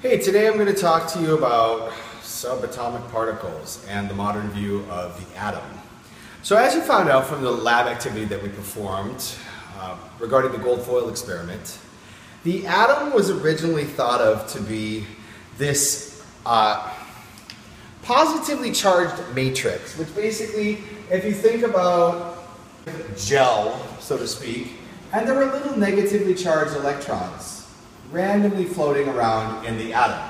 Hey, today I'm going to talk to you about subatomic particles and the modern view of the atom. So as you found out from the lab activity that we performed regarding the gold foil experiment, the atom was originally thought of to be this positively charged matrix, which basically, if you think about gel, so to speak, and there were little negatively charged electrons randomly floating around in the atom.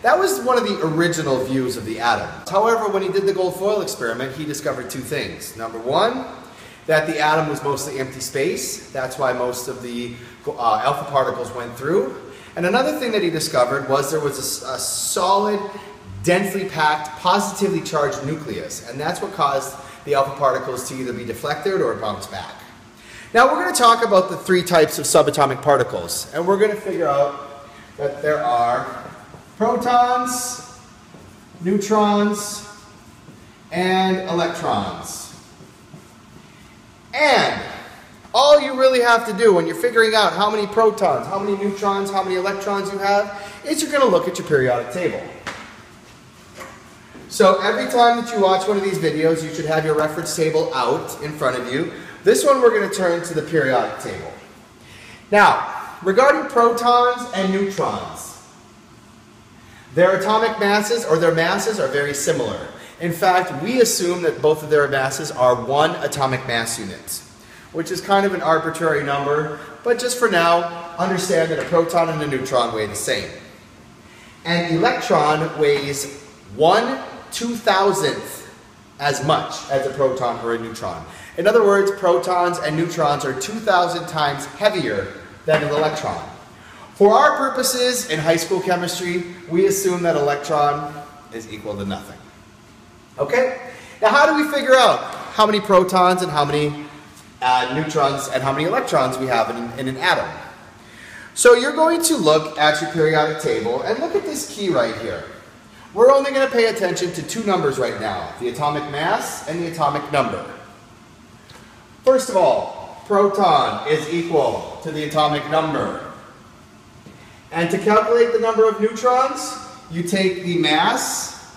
That was one of the original views of the atom. However, when he did the gold foil experiment, he discovered two things. Number one, that the atom was mostly empty space. That's why most of the alpha particles went through. And another thing that he discovered was there was a solid, densely packed, positively charged nucleus. And that's what caused the alpha particles to either be deflected or bounce back. Now we're going to talk about the three types of subatomic particles, and we're going to figure out that there are protons, neutrons, and electrons. And all you really have to do when you're figuring out how many protons, how many neutrons, how many electrons you have, is you're going to look at your periodic table. So every time that you watch one of these videos, you should have your reference table out in front of you. This one we're going to turn to the periodic table. Now, regarding protons and neutrons, their atomic masses, or their masses, are very similar. In fact, we assume that both of their masses are 1 atomic mass unit, which is kind of an arbitrary number, but just for now, understand that a proton and a neutron weigh the same. An electron weighs 1/2000th as much as a proton or a neutron. In other words, protons and neutrons are 2,000 times heavier than an electron. For our purposes in high school chemistry, we assume that electron is equal to nothing. Okay? Now how do we figure out how many protons and how many neutrons and how many electrons we have in an atom? So you're going to look at your periodic table and look at this key right here. We're only going to pay attention to two numbers right now, the atomic mass and the atomic number. First of all, proton is equal to the atomic number. And to calculate the number of neutrons, you take the mass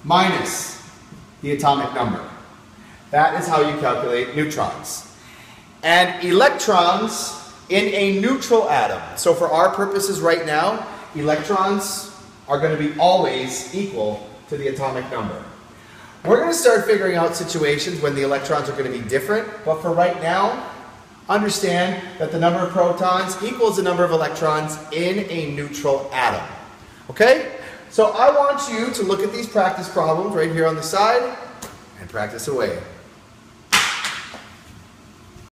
minus the atomic number. That is how you calculate neutrons. And electrons in a neutral atom. So for our purposes right now, electrons are going to be always equal to the atomic number. We're going to start figuring out situations when the electrons are going to be different, but for right now, understand that the number of protons equals the number of electrons in a neutral atom. Okay? So I want you to look at these practice problems right here on the side and practice away.